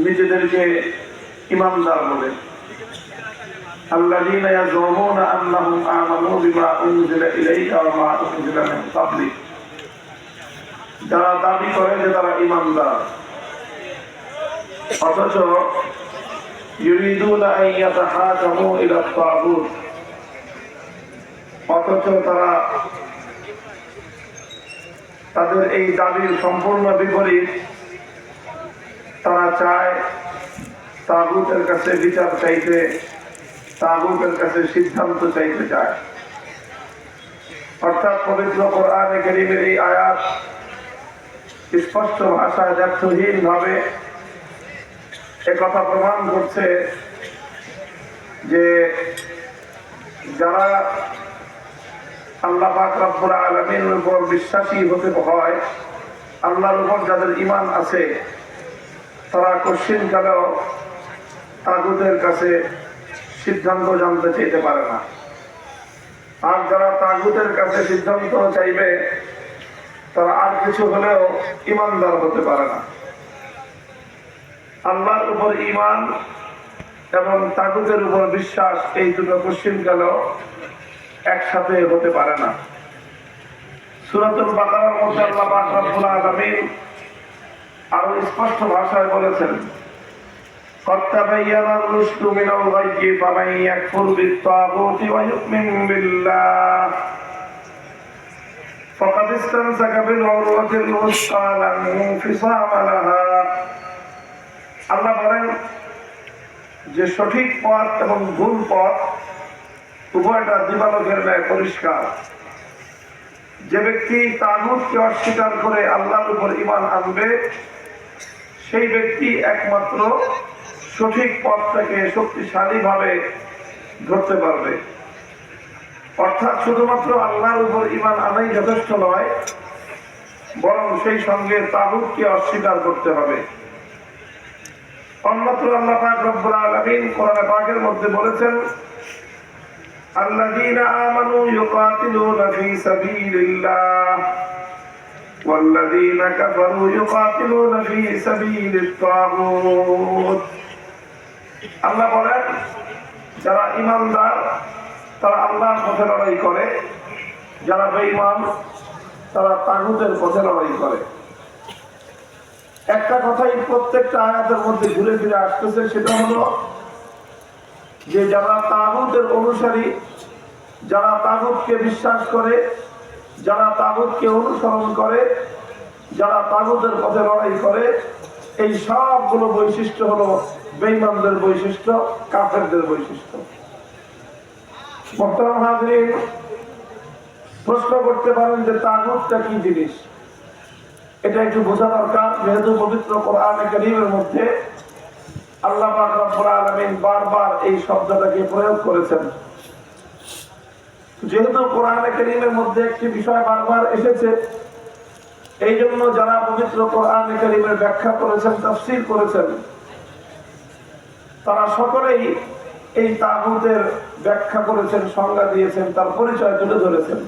নিজেদেরকে ইমানদার বলে। আল্লাযীনা ইয়াযুমুনা আন্নাহুম আমানু বিমা উনজিলা ইলাইকা ওয়া মা উনজিলা মিন ক্বাবলিক, যারা দাবি করে যে তারা ইমানদার, অথচ ইউরিদুনা আন ইয়াতাহাকামু ইলা তাগুত, অথচ তারা তাদের এই দাবির সম্পূর্ণ বিপরীত। তারা চায় তাগুতের কাছে বিচার চাইতে, তাগুতের কাছে সিদ্ধান্ত চাইতে চায়। অর্থাৎ পবিত্র কোরআনে কারীমের এই আয়াত স্পষ্ট ভাষায় দ্ব্যর্থহীন ভাবে একথা প্রমাণ করছে যে যারা আল্লাহ পাক রব্বুল আলামিনের উপর বিশ্বাসী হতে হয়, আল্লাহর উপর যাদের ঈমান আছে, তারা কোশ্চিনকালেও তাগুতের কাছে সিদ্ধান্ত জানতে চাইতে পারে না। আর যারা তাগুতের কাছে সিদ্ধান্ত চাইবে, তারা আর কিছু হলেও ঈমানদার হতে পারে না। আল্লাহর উপর ঈমান এবং তাগুতের উপর বিশ্বাস, এই দুটো কোশ্চিনকালেও একসাথে হতে পারে না। সূরাতুল বাকারার মধ্যে আল্লাহ পাক রব্বুল আলামিন আরো স্পষ্ট ভাষায় বলেছেন, قد تبين الرشد من الغي فمن يكفر بالطاغوت ويؤمن بالله فقد استمسك بالعروة الوثقى لا انفصام لها। আল্লাহ বলেন যে সঠিক পথ এবং ভুল পথ উভয়টা দিবালোকের ন্যায় পরিষ্কার। যে ব্যক্তি তাগুতকে অস্বীকার করে আল্লাহর উপর ঈমান আনবে, সেই ব্যক্তি একমাত্র সঠিক পথটাকে শক্তিশালী ভাবে ধরতে পারবে। অর্থাৎ শুধুমাত্র আল্লাহর উপর ঈমান আনাই যথেষ্ট নয়, বরং সেই সঙ্গে তাগুতকে অস্বীকার করতে হবে। অন্যত্র আল্লাহ পাক রব্বুল আলামিন কোরআন পাকের মধ্যে বলেছেন, আল্লাযীনা আমানু ইউকাতিলুনা ফী সাবিলিল্লাহ ওয়াল্লাযীনা কাফারু ইউকাতিলুনা ফী সাবিলিত তাগুত। আল্লাহ বলেন, যারা ঈমানদার তারা আল্লাহর পথে লড়াই করে, যারা বেঈমান তারা তাগুতের পথে লড়াই করে। একটা কথাই প্রত্যেকটা আয়াতের মধ্যে ঘুরে ফিরে আসতেছে, সেটা হলো যে যারা তাগুতের অনুসারী, যারা তাগুতকে বিশ্বাস করে, যারা তাগুতকে অনুসরণ করে, যারা তাগুতের পথে লড়াই করে, এই সবগুলো বৈশিষ্ট্য হলো বেঈমানদের বৈশিষ্ট্য, কাফেরদের বৈশিষ্ট্য। মুহতারাম হাজরিন, প্রশ্ন করতে পারেন যে তাগুতটা কি জিনিস? এটা একটু বোঝা দরকার, যেহেতু পবিত্র কোরআনে কারীমের মধ্যে আল্লাহ পাক রব্বুল আলামিন বারবার এই শব্দটাকে প্রয়োগ করেছেন। যেহেতু কোরআনে কারীমের মধ্যে একটি বিষয় বারবার এসেছে, এই জন্য যারা পবিত্র কোরআনে কারীমের ব্যাখ্যা করেছেন, তাফসীর করেছেন, তারা সকলেই এই তাগুতের ব্যাখ্যা করেছেন, সংজ্ঞা দিয়েছেন, তার পরিচয় তুলে ধরেছেন।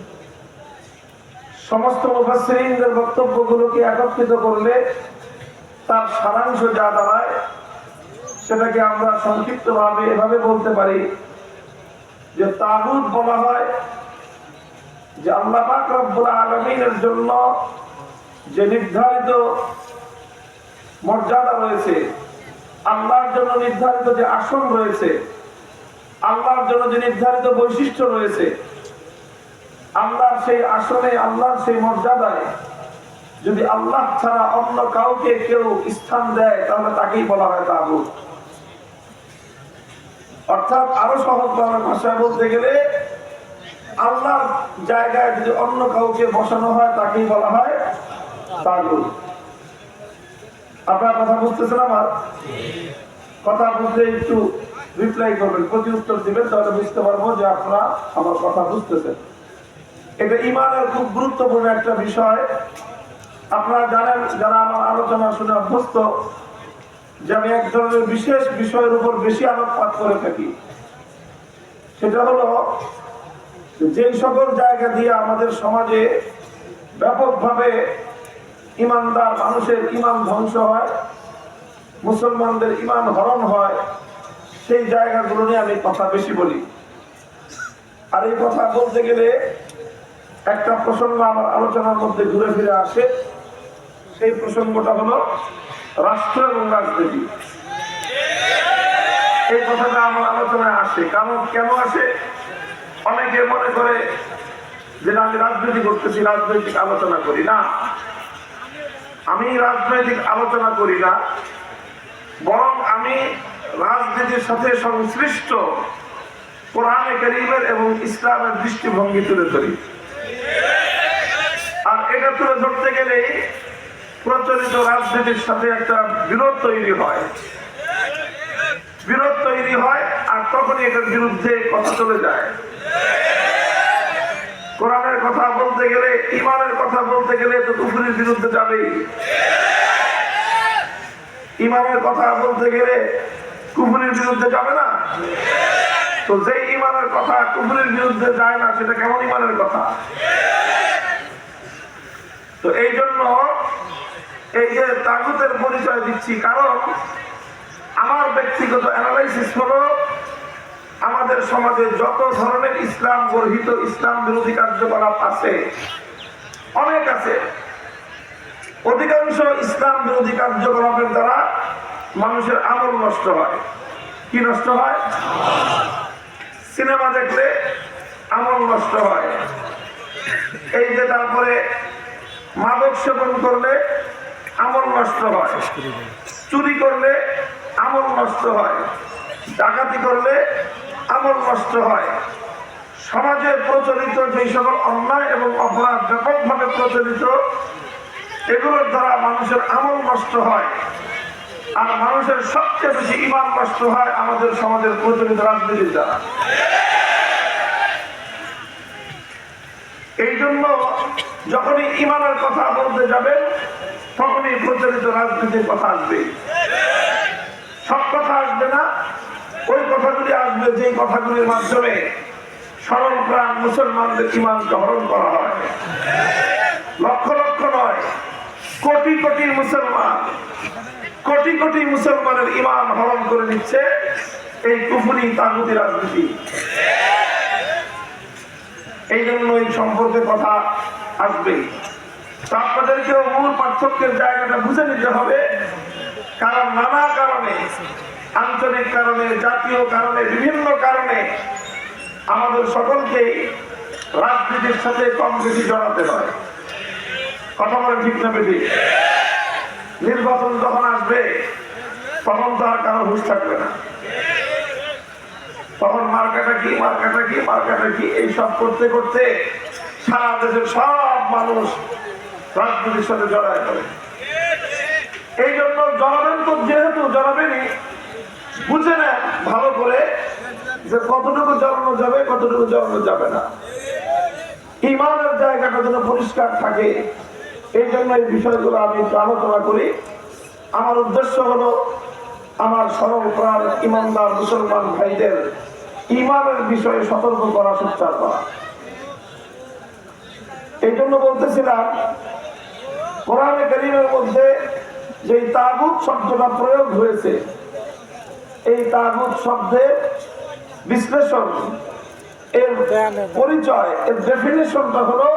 সমস্ত মুফাসসিরিনদের বক্তব্যগুলোকে একত্রিত করলে তার সারাংশ যা দাঁড়ায়, সেটাকে আমরা সংক্ষিপ্তভাবে এভাবে বলতে পারি যে তাগুত বলা হয় যে আল্লাহ পাক রব্বুল আলামিনের জন্য যে নির্ধারিত মর্যাদা রয়েছে, আল্লাহর জন্য নির্ধারিত যে আসন রয়েছে, আল্লাহর জন্য যে নির্ধারিত বৈশিষ্ট্য রয়েছে, আল্লাহর সেই আসনে, আল্লাহর সেই মর্যাদায় যদি আল্লাহ ছাড়া অন্য কাউকে কেউ স্থান দেয়, তাহলে তাকেই বলা হয় তাগুত। অর্থাৎ আরো সহজভাবে ভাষায় বলতে গেলে, আল্লাহর জায়গায় যদি অন্য কাউকে বসানো হয়, তাকেই বলা হয় তাগুত। আপনার কথা বুঝতেছেন? আমার কথা বুঝলে একটু রিপ্লাই করবেন, প্রতি উত্তর দিবেন, তাহলে বুঝতে পারবো যে আপনারা আমার কথা বুঝতেছেন। এটা ঈমানের খুব গুরুত্বপূর্ণ একটা বিষয়। আপনারা জানেন, যারা আমার আলোচনা শুনে অভ্যস্ত, যে আমি এক ধরনের বিশেষ বিষয়ের উপর বেশি আলোকপাত করে থাকি। সেটা হলো যে সকল জায়গা দিয়ে আমাদের সমাজে ব্যাপকভাবে ঈমানদার মানুষের ঈমান ধ্বংস হয়, মুসলমানদের ঈমান হরণ হয়, সেই জায়গাগুলো নিয়ে আমি কথা বেশি বলি। আর এই কথা বলতে গেলে একটা প্রসঙ্গ আমার আলোচনার মধ্যে ঘুরে ফিরে আসে। সেই প্রসঙ্গটা হলো রাষ্ট্র এবং রাজনীতি। এই কথাটা আমার আলোচনায় আসে। কারণ কেন আসে? অনেকে মনে করে যে আমি রাজনীতি করতেছি, রাজনৈতিক আলোচনা করি না। আমি রাজনৈতিক আলোচনা করি না, বরং আমি রাজনীতির সাথে সংশ্লিষ্ট কোরআনে কারীমের এবং ইসলামের দৃষ্টিভঙ্গি তুলে ধরি। আর এটা তুলে ধরতে গেলে প্রচলিত রাজনীতির সাথে একটা বিরোধ তৈরি হয়, আর তখনই এটার বিরুদ্ধে কথা চলে যায়। কোরআনের কথা বলতে গেলে, ঈমানের কথা বলতে গেলে তো কুফরির বিরুদ্ধে যাবেই। ঈমানের কথা বলতে গেলে কুফরির বিরুদ্ধে যাবে না? তো যে ঈমানের কথা কুফরির বিরুদ্ধে যায় না, সেটা কেমন ঈমানের কথা? তো এই জন্য এই যে তাগুতের পরিচয় দিচ্ছি, কারণ আমার ব্যক্তিগত অ্যানালাইসিস হলো আমাদের সমাজে যত ধরনের ইসলাম গর্হিত ইসলাম বিরোধী কার্যকলাপ আছে, অনেক আছে, অধিকাংশ ইসলাম বিরোধী কার্যকলাপের দ্বারা মানুষের আমল নষ্ট হয়। কি নষ্ট হয়? সিনেমা দেখলে আমল নষ্ট হয়। এই যে তারপরে মাদক সেবন করলে আমল নষ্ট হয়, চুরি করলে আমল নষ্ট হয়, ডাকাতি করলে আমল নষ্ট হয়। সমাজে প্রচলিত যে সকল অন্যায় এবং অপরাধ ব্যাপকভাবে প্রচলিত, এগুলোর দ্বারা মানুষের আমল নষ্ট হয়। আর মানুষের সবচেয়ে বেশি ঈমান নষ্ট হয় আমাদের সমাজের প্রচলিত রাজনীতির দ্বারা। এই জন্য যখনই ঈমানের কথা বলতে যাবেন, তখনই প্রচলিত রাজনীতির কথা আসবে। সব কথা আসবে না, ওই কথাগুলি আসবে যে কথাগুলির মাধ্যমে সরল প্রাণ মুসলমানদের ঈমানকে হরণ করা হয়। লক্ষ লক্ষ নয়, কোটি কোটি মুসলমান, কোটি কোটি মুসলমানের ঈমান হরণ করে নিচ্ছে এই কুফরি তাগুতি রাজনীতি। এই জন্য এই সম্পর্কে কথা আসবে। আপনাদেরকেও মূল পার্থক্যের জায়গাটা বুঝে নিতে হবে। কারণ নানা কারণে, আঞ্চলিক কারণে, জাতীয় কারণে, বিভিন্ন কারণে আমাদের সকলকেই রাজনীতির সাথে কম বেশি জড়াতে হয়। কথা বলে ঠিক না বেশি? নির্বাচন যখন আসবে তখন তো আর কারো হুঁশ থাকবে না। তখন মার্কাটা কি এইসব করতে করতে সারা দেশের সব মানুষ রাজনীতির সাথে জড়ায় পড়ে। এই জন্য জড়াবেন তো, যেহেতু জড়াবেনই, বুঝে নেন ভালো করে যে কতটুকু জড়ানো যাবে, কতটুকু জড়ানো যাবে না। ঈমানের জায়গাটা যেন পরিষ্কার থাকে, এই জন্য এই বিষয়গুলো আমি একটু আলোচনা করি। আমার উদ্দেশ্য হলো আমার সরল প্রাণ ঈমানদার মুসলমান ভাইদের ঈমানের বিষয়ে সতর্ক করা, সোচ্চার করা। এই জন্য বলতেছিলাম, কোরআনে কারীমের মধ্যে যে তাগুত শব্দটা প্রয়োগ হয়েছে, এই তাগুত শব্দের বিশ্লেষণ, এর পরিচয়, এর ডেফিনেশনটা হলো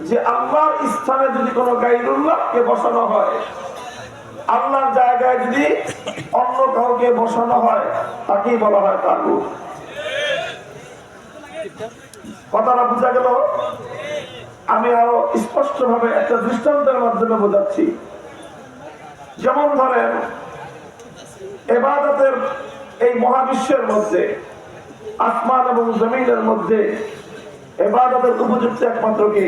যে আল্লাহর স্থানে যদি কোনো গায়রুল্লাহকে বসানো হয়, আল্লাহর জায়গায় যদি অন্য কাউকে বসানো হয়, তাকেই বলা হয় তাগুত। কথাটা বোঝা গেল? আমি আরো স্পষ্ট ভাবে একটা দৃষ্টান্তের মাধ্যমে বোঝাচ্ছি। যেমন ধরেন, ইবাদতের এই মহাবিশ্বের মধ্যে, আসমান এবং জমিনের মধ্যে ইবাদতের উপযুক্ত একমাত্র কে?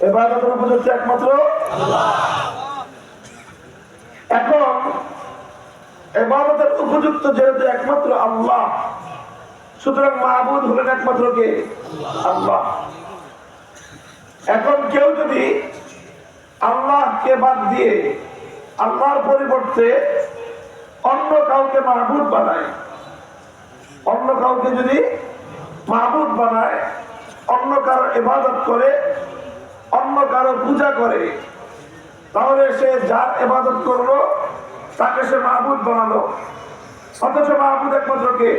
ইবাদতের উপযুক্ত একমাত্র আল্লাহ। এখন ইবাদতের উপযুক্ত যেহেতু একমাত্র আল্লাহ, সুতরাং মাবুদ হলেন একমাত্র কে? আল্লাহ। এখন কেউ যদি আল্লাহকে বাদ দিয়ে আল্লাহর পরিবর্তে অন্য কাউকে মাবুদ বানায়, অন্য কাউকে যদি মাবুদ বানায়, অন্য কারো ইবাদত করে, অন্য কারো পূজা করে, তাহলে সে যার ইবাদত করলো তাকে সে মাহবুদ বানালো, অথচ মাহবুদ একমাত্র কে?